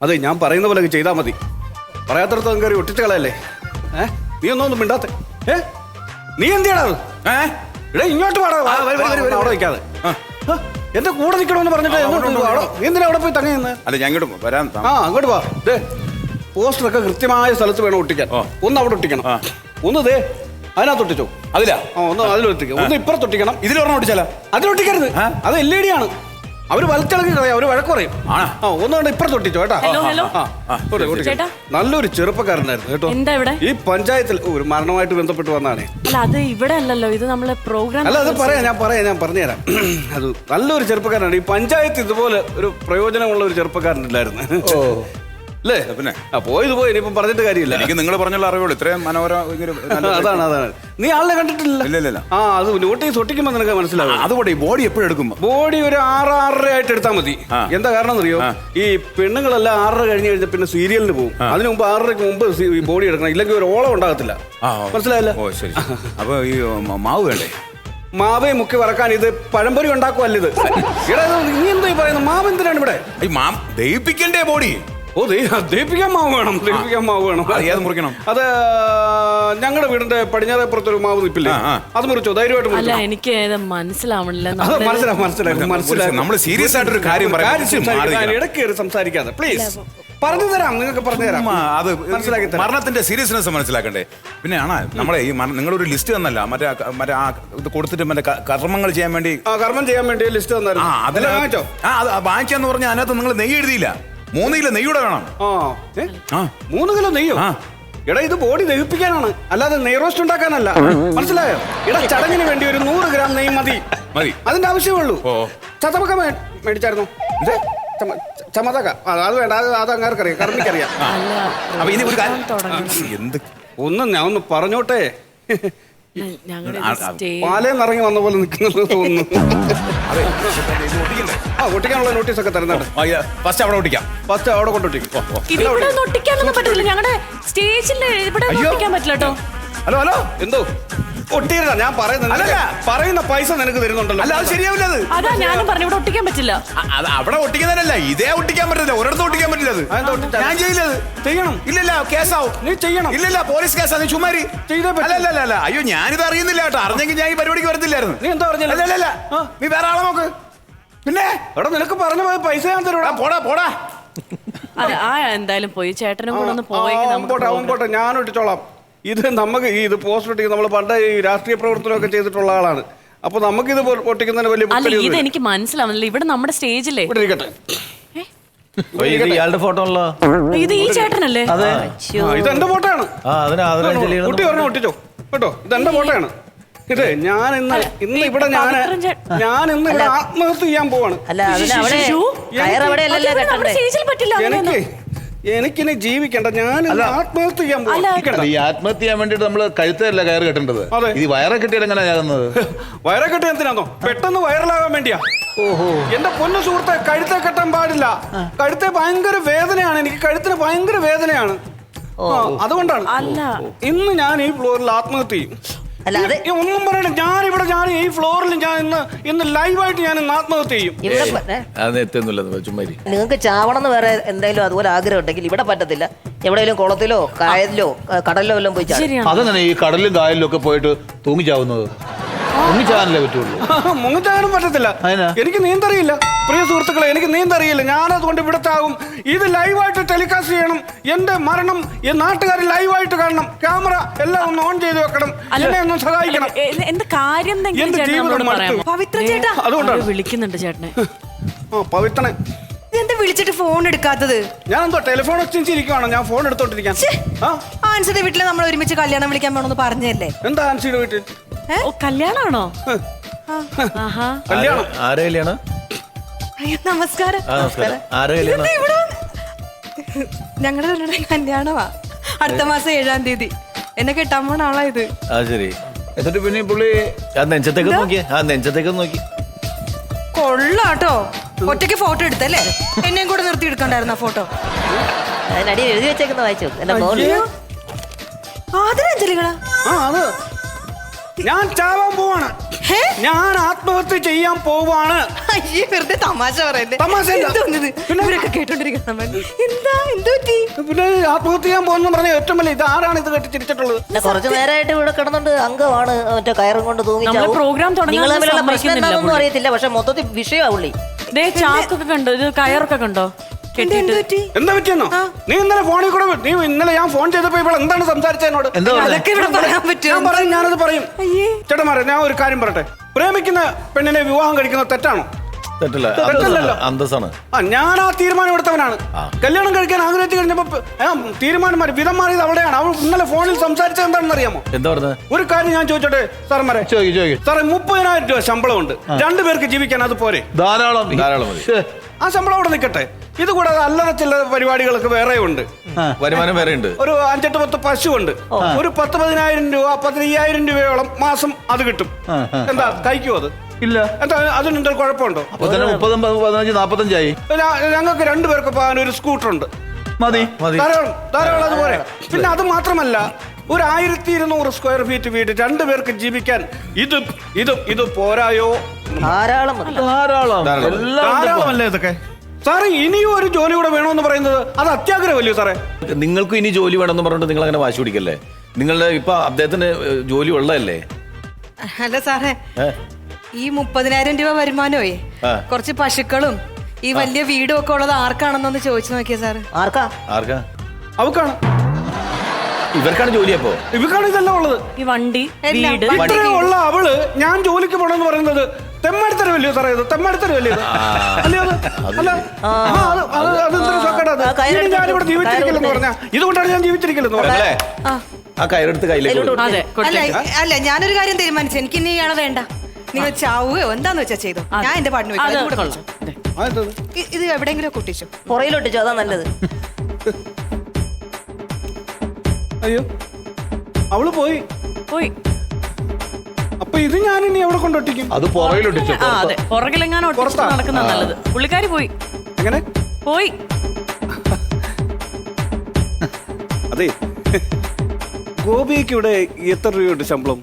അതെ ഞാൻ പറയുന്ന പോലെ ചെയ്താൽ മതി. പറയാത്തടത്ത് കയറി ഒട്ടിച്ച് കളയല്ലേ. നീ ഒന്നും മിണ്ടാത്തെ. നീ എന്ത് ചെയ്യണത്? ഇവിടെ ഇങ്ങോട്ട് പാടാ. അവിടെ വയ്ക്കാതെ എന്റെ കൂടെ നിൽക്കണമെന്ന് പറഞ്ഞിട്ട് നീ എന്തിനാ അവിടെ പോയി തങ്ങി നിന്ന്? അല്ല ഞാൻ ഇങ്ങോട്ട് വരാൻ. അങ്ങോട്ട് വാ. പോസ്റ്ററൊക്കെ കൃത്യമായ സ്ഥലത്ത് വേണം ഒട്ടിക്കാൻ. ഒന്ന് അവിടെ ഒട്ടിക്കണം, ഒന്ന് അതിനകത്ത് ഒട്ടിച്ചോ. അതിലാ ഒന്ന് അതിലൊട്ടിക്കണം, ഒന്ന് ഇപ്പുറത്ത് ഒട്ടിക്കണം. ഇതിലൊരെണ്ണം ഒട്ടിച്ചാലോ? അതിലൊട്ടിക്കരുത്, അത് LED ആണ്. അവര് വലത്തിളക്കി കളയാം, അവര് വഴക്ക് പറയും. ഒന്നുകൊണ്ട് ഇപ്പുറത്ത് ഒട്ടിച്ചോ കേട്ടാ. നല്ലൊരു ചെറുപ്പക്കാരനായിരുന്നു കേട്ടോ. ഈ പഞ്ചായത്തിൽ ഒരു മരണമായിട്ട് ബന്ധപ്പെട്ട് വന്നാണേ. അത് ഇവിടെ അല്ലല്ലോ, ഇത് നമ്മളെ പ്രോഗ്രാം. അല്ല അത് ഞാൻ പറഞ്ഞുതരാം. അത് നല്ലൊരു ചെറുപ്പക്കാരനാണ്. ഈ പഞ്ചായത്ത് ഇതുപോലെ ഒരു പ്രയോജനമുള്ള ഒരു ചെറുപ്പക്കാരനില്ലായിരുന്നു അല്ലേ? പിന്നെ പോയി ഇനിയിപ്പം പറഞ്ഞിട്ട് കാര്യമില്ല. എനിക്ക് നിങ്ങൾ പറഞ്ഞുള്ള അറിവുള്ളൂ. ഇത്രയും മനോഹരം. അതാണ് നീ ആളിനെ കണ്ടിട്ടില്ല. ഇല്ല. അത് നോട്ടീസ് ഒട്ടിക്കുമ്പോ നിനക്ക് മനസ്സിലാവും. അതുകൊണ്ട് ബോഡി എപ്പോഴും എടുക്കുമ്പോ ബോഡി ഒരു 6-6:30 ആയിട്ട് എടുത്താൽ മതി. എന്താ കാരണം എന്നറിയോ? ഈ പെണ്ണുങ്ങളെല്ലാം 6:30 കഴിഞ്ഞ് പിന്നെ സീരിയലിന് പോകും. അതിന് മുമ്പ് 6:30 മുമ്പ് ഈ ബോഡി എടുക്കണം, ഇല്ലെങ്കിൽ ഒരു ഓളം ഉണ്ടാകത്തില്ല. മനസ്സിലായല്ലോ? ഓ ശരി. അപ്പൊ ഈ മാവ് വേണ്ടേ? മാവേ മുക്കി വറക്കാൻ ഇത് പഴംപൊരി ഉണ്ടാക്കുവല്ല ഇത്. നീ എന്താ പറയുന്നത്? മാവ് എന്തിനാണ് ഇവിടെ? ദഹിപ്പിക്കണ്ടേ ബോഡി? ദഹിപ്പിക്കാൻ മാവ് വേണം. മുറിക്കണം. അത് ഞങ്ങളുടെ വീടിന്റെ പടിഞ്ഞാറേപ്പുറത്തൊരു മാവ് നിപ്പില്ലേ, അത് മുറിച്ചോ ധൈര്യമായിട്ട്. അല്ല എനിക്ക് മനസ്സിലാവണില്ല. മനസ്സിലായി. നമ്മൾ സീരിയസ് ആയിട്ടൊരു കാര്യം ഇടയ്ക്ക് സംസാരിക്കാതെ പ്ലീസ്. പറഞ്ഞു തരാം, നിങ്ങൾക്ക് പറഞ്ഞു തരാം. അത് മനസ്സിലാക്കി മരണത്തിന്റെ സീരിയസ്നെസ് മനസ്സിലാക്കണ്ടേ. പിന്നെ ആണോ നമ്മളെ ഈ നിങ്ങളൊരു ലിസ്റ്റ് തന്നല്ല, മറ്റേ ഇത് കൊടുത്തിട്ട് മറ്റേ കർമ്മങ്ങൾ ചെയ്യാൻ വേണ്ടി ലിസ്റ്റ് തന്നായിരുന്നു. വാങ്ങിക്കാന്ന് പറഞ്ഞാൽ അതിനകത്ത് നിങ്ങൾ നെയ്യ് എഴുതിയില്ല. 3 കിലോ നെയ്യൂടെ വേണം. 3 കിലോ നെയ്യോ? എടാ ഇത് ബോഡി ദഹിപ്പിക്കാനാണ്, അല്ലാതെ നെയ് റോസ്റ്റ് ഉണ്ടാക്കാനല്ല. മനസ്സിലായോ? എടാ ചടങ്ങിന് വേണ്ടി ഒരു 100 ഗ്രാം നെയ്യ് മതി. അതിന്റെ ആവശ്യമേ ചതമക്ക മേടിച്ചായിരുന്നു. ചമതക അത് വേണ്ട, അത് അങ്ങാർക്കറിയാം, കർമ്മിക്കറിയാം. ഒന്ന് ഞാൻ ഒന്ന് പറഞ്ഞോട്ടെ. പാലേന്ന് ഇറങ്ങി വന്ന പോലെ നിൽക്കുന്നത് തോന്നുന്നു. ഒട്ടിക്കാനുള്ള നോട്ടീസ് ഒക്കെ തരുന്നുണ്ട്. ഫസ്റ്റ് അവിടെ ഒട്ടിക്കാം. ഫസ്റ്റ് അവിടെ കൊണ്ടൊട്ടിക്കും. ഒട്ടിക്കാനൊന്നും പറ്റില്ല, ഞങ്ങളുടെ സ്റ്റേജിൽ ഇവിടെ ഒട്ടിക്കാൻ പറ്റില്ല കേട്ടോ. ഹലോ എന്തോ ഒട്ടിയില്ല. ഞാൻ പറയുന്ന പൈസ നിനക്ക് തരുന്നുണ്ടല്ലോ. അല്ല അത് ശരിയാവില്ല. അതാ ഞാനും പറഞ്ഞു ഇവിടെ ഒട്ടിക്കാൻ പറ്റില്ല. അവിടെ ഒട്ടിക്കുന്നതല്ല, ഇതേ ഒട്ടിക്കാൻ പറ്റില്ല. ഒരിടത്തും ഒട്ടിക്കാൻ പറ്റില്ല. ഞാൻ ചെയ്യില്ലത്. ചെയ്യണം. ഇല്ലല്ല കേസാവും. നീ ചെയ്യണം. ഇല്ലല്ല പോലീസ് കേസാ. നീ ചുമ്മാരി അല്ല. അയ്യോ ഞാനിത് അറിയുന്നില്ല കേട്ടോ. അറിഞ്ഞെങ്കിൽ ഞാൻ ഈ പരിപാടിക്ക് വരത്തില്ലായിരുന്നു. നീ എന്താ പറഞ്ഞില്ല? അല്ല നീ വേറെ ആളെ നോക്ക്. പിന്നെ എടാ നിനക്ക് പറഞ്ഞു പോയ പൈസ ഞാൻ തരൂടാ. പോടാ. എന്തായാലും പോയി ചേട്ടനും കൂടെ ഒന്ന് പോട്ടെ. ഞാൻ ഒട്ടിച്ചോളാം. ഇത് നമുക്ക് ഇത് പോസ്റ്റർ ഒട്ടിക്കുന്നത് നമ്മൾ പണ്ട് ഈ രാഷ്ട്രീയ പ്രവർത്തനമൊക്കെ ചെയ്തിട്ടുള്ള ആളാണ്. അപ്പൊ നമുക്കിത് ഒട്ടിക്കുന്നതിന് വലിയ ഇത് എനിക്ക് മനസ്സിലാവുന്നില്ല. ഇവിടെ നമ്മുടെ സ്റ്റേജിലെ ഇയാളുടെ ഫോട്ടോ ഉള്ളോ? ഇത് ഈ ചേട്ടനല്ലേ? ഇത് എന്റെ ഫോട്ടോ ആണ്. ഒട്ടി പറഞ്ഞ ഒട്ടിച്ചോ കേട്ടോ. ഇത് എന്റെ ഫോട്ടോ ആണ്. ഇത് ഞാൻ ഇന്ന് ഇവിടെ ആത്മഹത്യ ചെയ്യാൻ പോവാണ്. എനിക്കിനി ജീവിക്കണ്ട. ഞാൻ ആത്മഹത്യ ചെയ്യാൻ പോവാ. ഈ ആത്മഹത്യ ചെയ്യാൻ വേണ്ടിട്ട് നമ്മള് കഴുത്തല്ല കയറ് കെട്ടേണ്ടത്. ഈ വയറെ കെട്ടിയാൽ എങ്ങനെ ആകുന്നത്? വയറെ കെട്ടി എന്തിനാന്നോ? പെട്ടെന്ന് വൈറലാകാൻ വേണ്ടിയാ. എന്റെ പൊന്നു സുഹൃത്തെ, കഴുത്തെ കെട്ടാൻ പാടില്ല. കഴുത്തെ ഭയങ്കര വേദനയാണ്. എനിക്ക് കഴുത്തിന് ഭയങ്കര വേദനയാണ്. അതുകൊണ്ടാണ് ഇന്ന് ഞാൻ ഈ ഫ്ലോറിൽ ആത്മഹത്യ ചെയ്യും. ഒന്നും പറയണ്ട. ഞാൻ ഈ ഫ്ലോറിൽ ഞാൻ ഇന്ന് ലൈവായിട്ട് ഞാൻ ആത്മഹത്യ ചെയ്യും. നിങ്ങൾക്ക് ചാവണം വേറെ എന്തെങ്കിലും അതുപോലെ ആഗ്രഹം ഉണ്ടെങ്കിൽ ഇവിടെ പറ്റത്തില്ല. എവിടെയെങ്കിലും കുളത്തിലോ കായലിലോ കടലിലോ എല്ലാം പോയി ചാടും. അതെങ്ങനെ ഈ കടലിലും കായലിലും ഒക്കെ പോയിട്ട് തൂങ്ങിച്ചാവുന്നത്? മുങ്ങിച്ചാകാനല്ലേ പറ്റുള്ളൂ. മുങ്ങിച്ചാകാനും പറ്റത്തില്ല. എനിക്ക് നീന്തറിയില്ല പ്രിയ സുഹൃത്തുക്കളെ, എനിക്ക് നീന്തറിയില്ല. ഞാനതുകൊണ്ട് ഇവിടെ ചാവും. ഇത് ലൈവായിട്ട് ടെലികാസ്റ്റ് ചെയ്യണം. എന്റെ മരണം ഈ നാട്ടുകാർ ലൈവായിട്ട് കാണണം. ക്യാമറ എല്ലാം ഒന്ന് ഓൺ ചെയ്ത് വെക്കണം. എന്നെ ഒന്ന് സഹായിക്കണം. എന്റെ കാര്യം അതുകൊണ്ടാണ് വിളിക്കുന്നുണ്ട് ചേട്ടനെ. പവിത്രനെ എന്താ വിളിച്ചിട്ട് ഫോൺ എടുക്കാത്തത്? ഞാൻ എന്തോ ടെലിഫോൺ എക്സ്ചേഞ്ച് ഇരിക്കുവാണോ? ഞാൻ ഫോൺ എടുത്തോണ്ടിരിക്കാൻ. ആൻസിയുടെ വീട്ടില് നമ്മൾ ഒരുമിച്ച് കല്യാണം വിളിക്കാൻ വേണമെന്ന് പറഞ്ഞല്ലേ? എന്താ ആൻസിയുടെ വീട്ടിൽ കല്യാണാണോ? കല്യാണം ആരെ കല്യാണം? അയ്യോ നമസ്കാരം. ഞങ്ങളുടെ കല്യാണമാ അടുത്ത മാസം 7-ാം തീയതി. എന്നെ കെട്ടാൻ പോണ ആളാ ഇത്. ശരി. എന്നിട്ട് പിന്നെ പുള്ളി നെഞ്ചത്തേക്ക് നോക്കി കൊള്ളാട്ടോ. ഒറ്റയ്ക്ക് ഫോട്ടോ എടുത്തല്ലേ? എന്നെയും കൂടെ നിർത്തി എടുക്കണ്ടായിരുന്ന ഫോട്ടോ. അതിനടി എഴുതി വെച്ചേക്കുന്ന വായിച്ചു. എന്റെ ആദരാഞ്ജലികളാ. ഞാൻ ചാവാൻ പോവാണ്. ഞാൻ ആത്മഹത്യ ചെയ്യാൻ പോവാണ്. അയ്യേ വെറുതെ തമാശ പറയല്ലേ. തമാശയല്ല. എന്തോന്നത്? പിന്നെ? ഇവരൊക്കെ കേട്ടോണ്ടിരിക്കണം. എന്താ എന്ത് പറ്റി? പിന്നെ ആത്മഹത്യ ചെയ്യാൻ പോകുന്ന പറഞ്ഞ ഏറ്റവും വലിയ ഇത് ആരാണ് ഇത് കെട്ടി ചിരിച്ചിട്ടുള്ളത്? പിന്നെ കുറച്ചു നേരമായിട്ട് ഇവിടെ കിടന്നുണ്ട് അംഗമാണ് മറ്റേ കയറും കൊണ്ട് നമ്മള് തൂങ്ങിച്ചാവും. പ്രോഗ്രാം തുടങ്ങാൻ നിങ്ങൾ തമ്മിലുള്ള പ്രശ്നം സമ്മതിക്കുന്നില്ല എന്താണെന്നൊന്നും പുള്ളി. അറിയത്തില്ല, പക്ഷെ മൊത്തത്തിൽ വിഷയമാവുള്ളി. ദേ ചാക്കൊക്കെ കണ്ടോ, ഇത് കയറൊക്കെ കണ്ടോ എന്ത് കെട്ടിയിട്ട്? പറ്റി? എന്താ പറ്റിയെന്നോ? നീ ഇന്നലെ ഫോണിൽ കൂടെ നീ ഇന്നലെ ഞാൻ ഫോൺ ചെയ്തപ്പോ ഇപ്പോൾ എന്താണ് സംസാരിച്ചത് എന്നോട്? എന്താ പറഞ്ഞേ? അതൊക്കെ ഇവിടെ പറയാൻ ഞാൻ പറ്റുമോ? പറയും, ഞാനത് പറയും. അയ്യേ. ചേട്ടന്മാരെ ഞാൻ ഒരു കാര്യം പറയട്ടെ. പ്രേമിക്കുന്ന പെണ്ണിനെ വിവാഹം കഴിക്കുന്നത് തെറ്റാണോ? തെറ്റല്ല, തെറ്റല്ലല്ലോ. അന്തസ്സാണ്. ഞാൻ ആ തീരുമാനം എടുത്തവനാണ്. കല്യാണം കഴിക്കാൻ ആഗ്രഹിച്ചു കഴിഞ്ഞപ്പോ തീരുമാനം മാറി, വിധം മാറിയത് അവിടെയാണ്. അവൾ ഇന്നലെ ഫോണിൽ സംസാരിച്ചത് എന്താണെന്ന് അറിയാമോ? എന്താ പറഞ്ഞത്? ഒരു കാര്യം ഞാൻ ചോദിച്ചോട്ടെ സാറന്മാരെ? ചോദിക്കും. സാറേ 30,000 രൂപ ശമ്പളമുണ്ട്, രണ്ടുപേർക്ക് ജീവിക്കാൻ അത് പോരെ? ധാരാളം മതി. ആ ശമ്പളം അവിടെ നിൽക്കട്ടെ. ഇത് കൂടാതെ അല്ലറ ചില പരിപാടികളൊക്കെ വേറെ ഉണ്ട്. വരുമാനം വേറെ ഉണ്ട്. ഒരു 5-8 പശുവുണ്ട്. ഒരു 10,000 രൂപ 15,000 രൂപയോളം മാസം അത് കിട്ടും. എന്താ കഴിക്കുമോ അത്? ഇല്ല. എന്താ അതിനെന്താ കുഴപ്പമുണ്ടോ? അപ്പൊ തന്നെ 30, 15, 45 ഞങ്ങൾക്ക് രണ്ടുപേർക്ക് പോകാൻ ഒരു സ്കൂട്ടർ ഉണ്ട്. മതി. ധാരാളം അതുപോലെ. പിന്നെ അത് മാത്രമല്ല, ഒരു 1200 സ്ക്വയർ ഫീറ്റ് വീട് രണ്ടുപേർക്ക് ജീവിക്കാൻ ഇത് പോരായോ? ധാരാളം മതി. ധാരാളമല്ലേ ഇതൊക്കെ? സാറേ ഇനിയും ഒരു ജോലി കൂടെ വേണമെന്ന് പറയുന്നത് അത് അത്യാഗ്രഹമല്ലയോ സാറേ? നിങ്ങൾക്കും ഇനി ജോലി വേണമെന്ന് പറഞ്ഞിട്ട് നിങ്ങൾ അങ്ങനെ വാശി പിടിക്കല്ലേ? നിങ്ങളുടെ ഇപ്പൊ അദ്ദേഹത്തിന് ജോലി ഉള്ളതല്ലേ? അല്ല സാറേ, ഈ 30,000 രൂപ വരുമാനമേ കുറച്ച് പശുക്കളും ഈ വലിയ വീടും ഒക്കെ ഉള്ളത് ആർക്കാണെന്നൊന്ന് ചോദിച്ചു നോക്കിയേ സാറ്. ആർക്കാ? അവക്കാണ്. ഇവർക്കാണ് ജോലി അപ്പോ? ഇവക്കാണ് ഇതെല്ലാം ഉള്ളത്. ഈ വണ്ടി, എല്ലാം. വീട്, ഇത്രയും ഉള്ള അവള് ഞാൻ ജോലിക്ക് പോണെന്ന് പറയുന്നത് തെമ്മാടിത്തരമല്ലയോ സാറേ? ഇത് തെമ്മാടിത്തരമല്ലേ ഇത്? അല്ലയോ അത്? അല്ല അതെന്തൊരു സോക്കേടാ അത്? ഇനി ഞാനിവിടെ ജീവിച്ചിരിക്കില്ലെന്ന് പറഞ്ഞാ ഇതുകൊണ്ടാണ് ഞാൻ ജീവിച്ചിരിക്കില്ലെന്ന് പറഞ്ഞത്. അല്ലേ? ആ കയറെടുത്ത് കയ്യിലേക്ക് കൊടുക്ക്. അതെ അല്ല കൊടുത്തേക്ക്. അല്ല ഞാനൊരു കാര്യം തീരുമാനിച്ചു. എനിക്ക് ഇനി ഇയാളെ വേണ്ട. നിങ്ങൾ ചാവുകയോ എന്താന്ന് വെച്ചാ ചെയ്തോ. ഞാൻ എന്റെ പാട്ടിന് അത് വെക്കാം. കൊള്ളാം. അതെ. അതെന്തത്? ഇത് എവിടെയെങ്കിലും ഒട്ടിച്ചു. പുറയിലൊട്ടിച്ചോ, അതാ നല്ലത്. അയ്യോ അവള് പോയി. അപ്പൊ ഇത് ഞാൻ ഇനി എവിടെ കൊണ്ടൊട്ടിക്കും? അത് പുറകിലൊട്ടിച്ചു. ആ അതെ, പുറകിലെങ്ങാനും ഒട്ടിച്ച് നടക്കുന്ന നല്ലത്. പുള്ളിക്കാരി പോയി. എങ്ങനെ പോയി. അതെ ഗോപിക്ക് ഇവിടെ എത്ര രൂപയുണ്ട് ശമ്പളം?